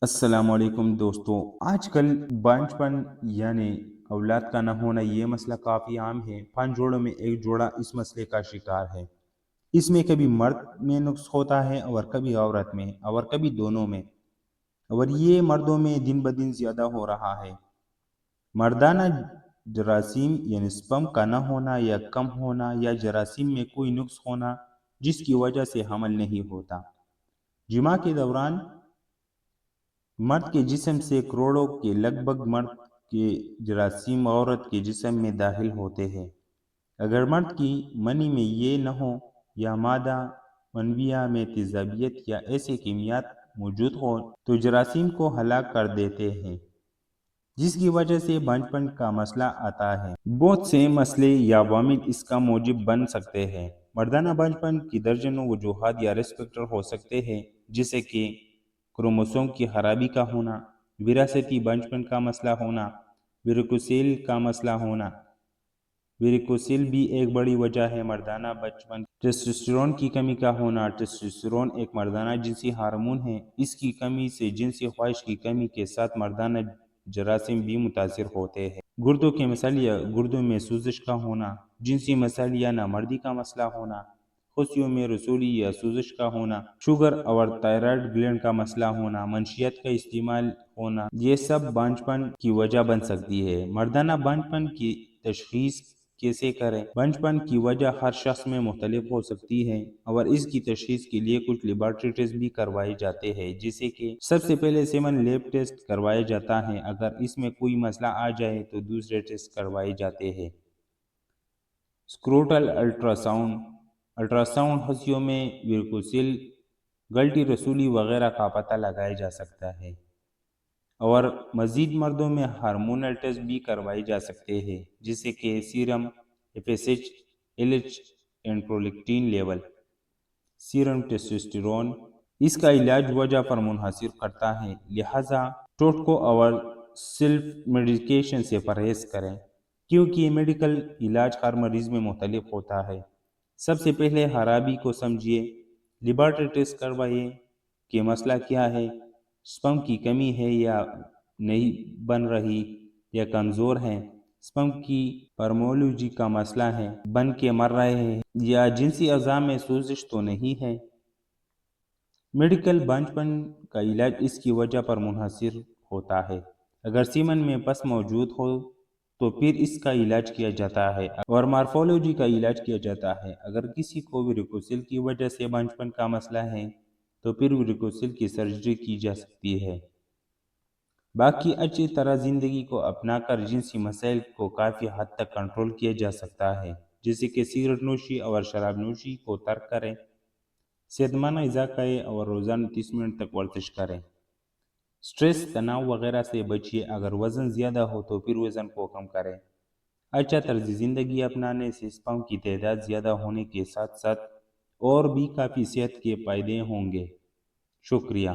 السلام علیکم دوستو، آج کل بانجھپن یعنی اولاد کا نہ ہونا یہ مسئلہ کافی عام ہے۔ 5 جوڑوں میں ایک جوڑا اس مسئلے کا شکار ہے۔ اس میں کبھی مرد میں نقص ہوتا ہے اور کبھی عورت میں اور کبھی دونوں میں، اور یہ مردوں میں دن بدن زیادہ ہو رہا ہے۔ مردانہ جراثیم یعنی سپرم کا نہ ہونا یا کم ہونا، یا جراثیم میں کوئی نقص ہونا جس کی وجہ سے حمل نہیں ہوتا۔ جماع کے دوران مرد کے جسم سے کروڑوں کے لگ بھگ مرد کے جراثیم عورت کے جسم میں داخل ہوتے ہیں۔ اگر مرد کی منی میں یہ نہ ہو، یا مادہ منویہ میں تیزابیت یا ایسے کیمیات موجود ہو تو جراثیم کو ہلاک کر دیتے ہیں، جس کی وجہ سے بانجھپن کا مسئلہ آتا ہے۔ بہت سے مسئلے یا عوامل اس کا موجب بن سکتے ہیں۔ مردانہ بانجھپن کی درجنوں وجوہات یا رسک فیکٹر ہو سکتے ہیں، جیسے کہ کروموسوم کی خرابی کا ہونا، وراثتی بانجھپن کا مسئلہ ہونا، ویریکوسیل کا مسئلہ ہونا۔ ویریکوسیل بھی ایک بڑی وجہ ہے مردانہ بانجھپن۔ ٹیسٹوسٹیرون کی کمی کا ہونا۔ ٹیسٹوسٹیرون ایک مردانہ جنسی ہارمون ہے۔ اس کی کمی سے جنسی خواہش کی کمی کے ساتھ مردانہ جراثیم بھی متاثر ہوتے ہیں۔ گردوں کے مسائل یا گردوں میں سوزش کا ہونا، جنسی مسائل یا نامردی کا مسئلہ ہونا، خصیوں میں رسولی یا سوزش کا ہونا، شوگر اور تائرائیڈ گلینڈ کا مسئلہ ہونا، منشیات کا استعمال ہونا، یہ سب بانجھپن کی وجہ بن سکتی ہے۔ مردانہ بانجھپن کی تشخیص کیسے کریں؟ بانجھپن کی وجہ ہر شخص میں مختلف ہو سکتی ہے، اور اس کی تشخیص کے لیے کچھ لیبارٹری ٹیسٹ بھی کروائے جاتے ہیں، جیسے کہ سب سے پہلے سیمن لیب ٹیسٹ کروایا جاتا ہے۔ اگر اس میں کوئی مسئلہ آ جائے تو دوسرے ٹیسٹ کروائے جاتے ہیں۔ اسکروٹل الٹراساؤنڈ خصیوں میں ویریکوسیل، گلٹی رسولی وغیرہ کا پتہ لگایا جا سکتا ہے، اور مزید مردوں میں ہارمونل ٹیسٹ بھی کروائے جا سکتے ہیں، جیسے کہ serum FSH LH and prolactin level. Serum testosterone اس کا علاج وجہ پر منحصر کرتا ہے، لہذا ٹوٹکوں اور سیلف میڈیکیشن سے پرہیز کریں، کیونکہ یہ میڈیکل علاج ہر مریض میں مختلف ہوتا ہے۔ سب سے پہلے خرابی کو سمجھیے، لیبارٹری ٹیسٹ کروائیے کہ مسئلہ کیا ہے، سپرم کی کمی ہے یا نہیں بن رہی یا کمزور ہے، سپرم کی پرمولوجی کا مسئلہ ہے، بن کے مر رہے ہیں، یا جنسی اعضاء میں سوزش تو نہیں ہے۔ میڈیکل بانجھپن کا علاج اس کی وجہ پر منحصر ہوتا ہے۔ اگر سیمن میں پس موجود ہو تو پھر اس کا علاج کیا جاتا ہے، اور مارفولوجی کا علاج کیا جاتا ہے۔ اگر کسی کو ویریکوسیل کی وجہ سے بانجھپن کا مسئلہ ہے تو پھر ویریکوسیل کی سرجری کی جا سکتی ہے۔ باقی اچھی طرح زندگی کو اپنا کر جنسی مسائل کو کافی حد تک کنٹرول کیا جا سکتا ہے، جیسے کہ سگریٹ نوشی اور شراب نوشی کو ترک کریں، صحت مند غذا کھائیں اور روزانہ 30 منٹ تک ورزش کریں۔ سٹریس، تناؤ وغیرہ سے بچیے۔ اگر وزن زیادہ ہو تو پھر وزن کو کم کریں۔ اچھا طرز زندگی اپنانے سے سپرم کی تعداد زیادہ ہونے کے ساتھ ساتھ اور بھی کافی صحت کے فائدے ہوں گے۔ شکریہ۔